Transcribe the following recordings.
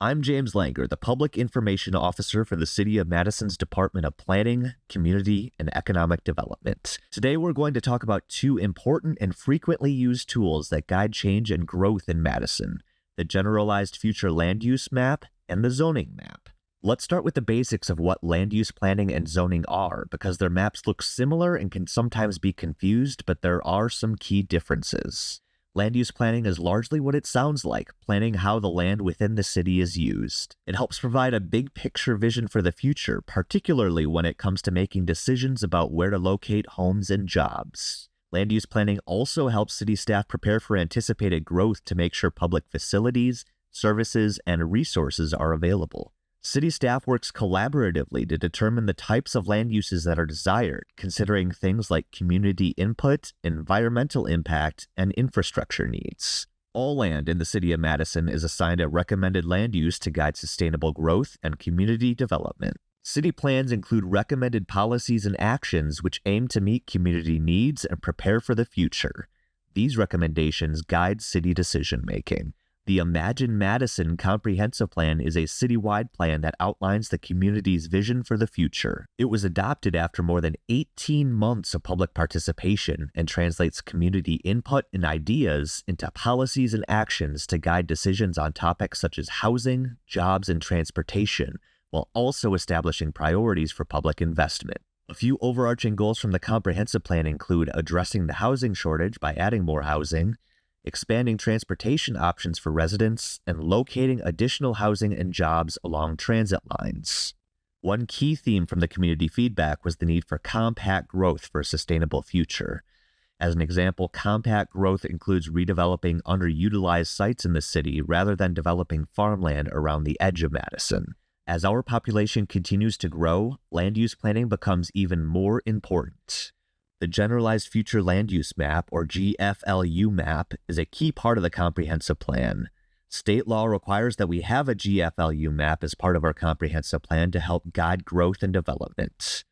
I'm James Langer, the Public Information Officer for the City of Madison's Department of Planning, Community, and Economic Development. Today we're going to talk about two important and frequently used tools that guide change and growth in Madison: the Generalized Future Land Use Map and the Zoning Map. Let's start with the basics of what land use planning and zoning are, because their maps look similar and can sometimes be confused, but there are some key differences. Land use planning is largely what it sounds like, planning how the land within the city is used. It helps provide a big picture vision for the future, particularly when it comes to making decisions about where to locate homes and jobs. Land use planning also helps city staff prepare for anticipated growth to make sure public facilities, services, and resources are available. City staff works collaboratively to determine the types of land uses that are desired, considering things like community input, environmental impact, and infrastructure needs. All land in the City of Madison is assigned a recommended land use to guide sustainable growth and community development. City plans include recommended policies and actions which aim to meet community needs and prepare for the future. These recommendations guide city decision-making. The Imagine Madison Comprehensive Plan is a citywide plan that outlines the community's vision for the future. It was adopted after more than 18 months of public participation and translates community input and ideas into policies and actions to guide decisions on topics such as housing, jobs, and transportation, while also establishing priorities for public investment. A few overarching goals from the comprehensive plan include addressing the housing shortage by adding more housing, expanding transportation options for residents, and locating additional housing and jobs along transit lines. One key theme from the community feedback was the need for compact growth for a sustainable future. As an example, compact growth includes redeveloping underutilized sites in the city rather than developing farmland around the edge of Madison. As our population continues to grow, land use planning becomes even more important. The Generalized Future Land Use Map, or GFLU map, is a key part of the comprehensive plan. State law requires that we have a GFLU map as part of our comprehensive plan to help guide growth and development.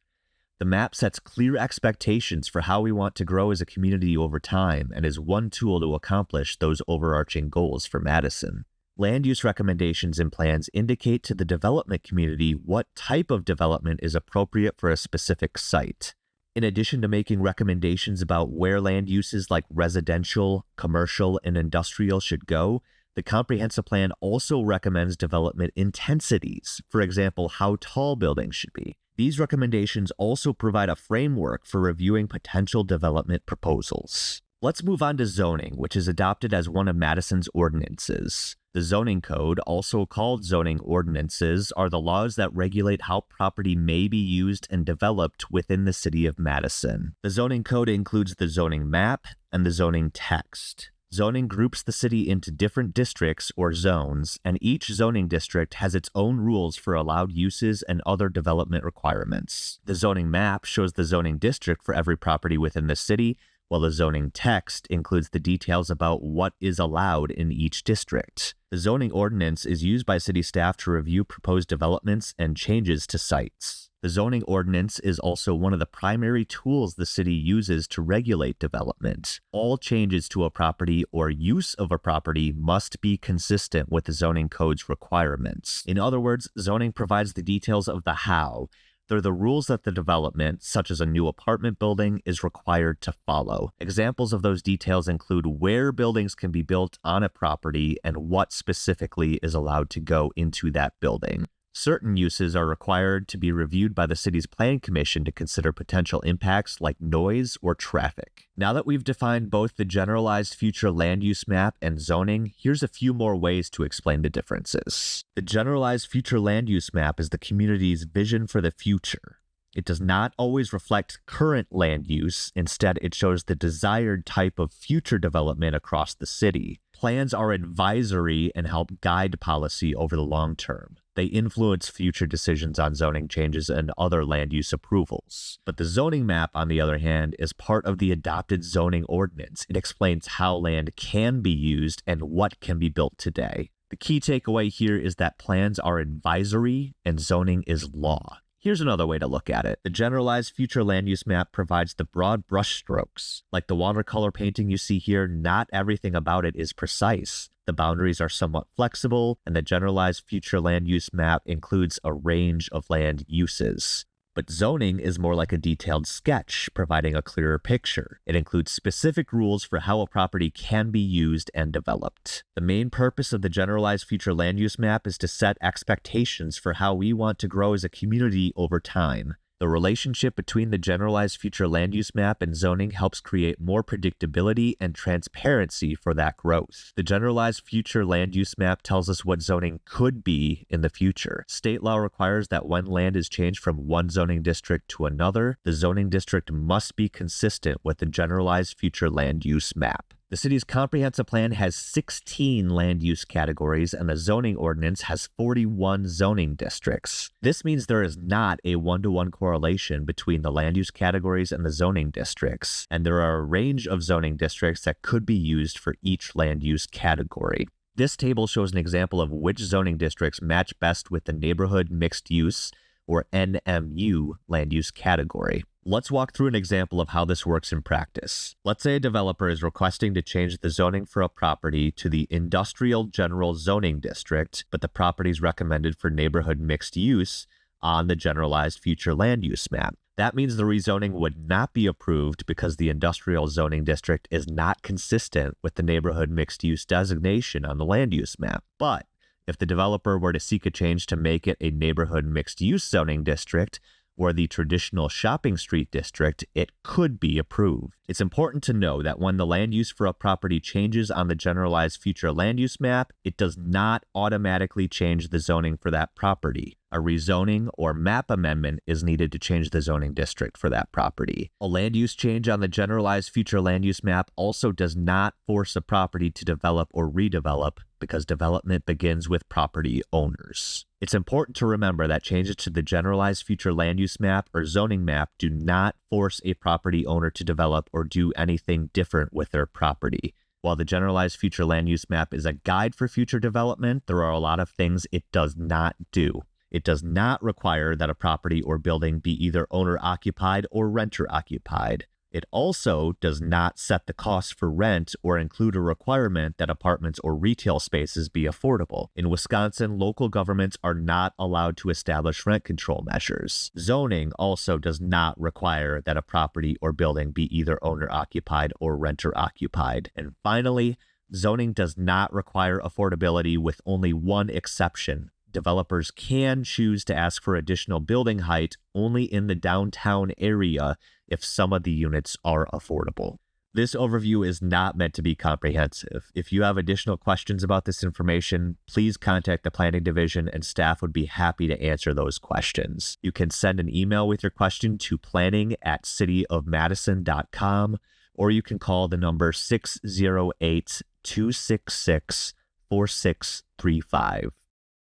The map sets clear expectations for how we want to grow as a community over time and is one tool to accomplish those overarching goals for Madison. Land use recommendations and plans indicate to the development community what type of development is appropriate for a specific site. In addition to making recommendations about where land uses like residential, commercial, and industrial should go, the comprehensive plan also recommends development intensities, for example, how tall buildings should be. These recommendations also provide a framework for reviewing potential development proposals. Let's move on to zoning, which is adopted as one of Madison's ordinances. The zoning code, also called zoning ordinances, are the laws that regulate how property may be used and developed within the city of Madison. The zoning code includes the zoning map and the zoning text. Zoning groups the city into different districts or zones, and each zoning district has its own rules for allowed uses and other development requirements. The zoning map shows the zoning district for every property within the city, while the zoning text includes the details about what is allowed in each district. The zoning ordinance is used by city staff to review proposed developments and changes to sites. The zoning ordinance is also one of the primary tools the city uses to regulate development. All changes to a property or use of a property must be consistent with the zoning code's requirements. In other words, zoning provides the details of the how. They're the rules that the development, such as a new apartment building, is required to follow. Examples of those details include where buildings can be built on a property and what specifically is allowed to go into that building. Certain uses are required to be reviewed by the city's planning commission to consider potential impacts like noise or traffic. Now that we've defined both the Generalized Future Land Use Map and zoning, here's a few more ways to explain the differences. The Generalized Future Land Use Map is the community's vision for the future. It does not always reflect current land use. Instead, it shows the desired type of future development across the city. Plans are advisory and help guide policy over the long term. They influence future decisions on zoning changes and other land use approvals. But the zoning map, on the other hand, is part of the adopted zoning ordinance. It explains how land can be used and what can be built today. The key takeaway here is that plans are advisory and zoning is law. Here's another way to look at it. The Generalized Future Land Use Map provides the broad brushstrokes. Like the watercolor painting you see here, not everything about it is precise. The boundaries are somewhat flexible, and the Generalized Future Land Use Map includes a range of land uses. But zoning is more like a detailed sketch, providing a clearer picture. It includes specific rules for how a property can be used and developed. The main purpose of the Generalized Future Land Use Map is to set expectations for how we want to grow as a community over time. The relationship between the Generalized Future Land Use Map and zoning helps create more predictability and transparency for that growth. The Generalized Future Land Use Map tells us what zoning could be in the future. State law requires that when land is changed from one zoning district to another, the zoning district must be consistent with the Generalized Future Land Use Map. The city's comprehensive plan has 16 land use categories, and the zoning ordinance has 41 zoning districts. This means there is not a one-to-one correlation between the land use categories and the zoning districts, and there are a range of zoning districts that could be used for each land use category. This table shows an example of which zoning districts match best with the Neighborhood Mixed Use, or NMU, land use category. Let's walk through an example of how this works in practice. Let's say a developer is requesting to change the zoning for a property to the Industrial General Zoning District, but the property is recommended for Neighborhood Mixed Use on the Generalized Future Land Use Map. That means the rezoning would not be approved because the Industrial Zoning District is not consistent with the Neighborhood Mixed Use designation on the Land Use Map. But if the developer were to seek a change to make it a Neighborhood Mixed Use Zoning District, or the traditional shopping street district, it could be approved. It's important to know that when the land use for a property changes on the Generalized Future Land Use Map, it does not automatically change the zoning for that property. A rezoning or map amendment is needed to change the zoning district for that property. A land use change on the Generalized Future Land Use Map also does not force a property to develop or redevelop, because development begins with property owners. It's important to remember that changes to the Generalized Future Land Use Map or zoning map do not force a property owner to develop or do anything different with their property. While the Generalized Future Land Use Map is a guide for future development, there are a lot of things it does not do. It does not require that a property or building be either owner-occupied or renter-occupied. It also does not set the cost for rent or include a requirement that apartments or retail spaces be affordable. In Wisconsin, local governments are not allowed to establish rent control measures. Zoning also does not require that a property or building be either owner-occupied or renter-occupied. And finally, zoning does not require affordability, with only one exception. Developers can choose to ask for additional building height only in the downtown area if some of the units are affordable. This overview is not meant to be comprehensive. If you have additional questions about this information, please contact the Planning Division and staff would be happy to answer those questions. You can send an email with your question to planning@cityofmadison.com, or you can call the number 608-266-4635.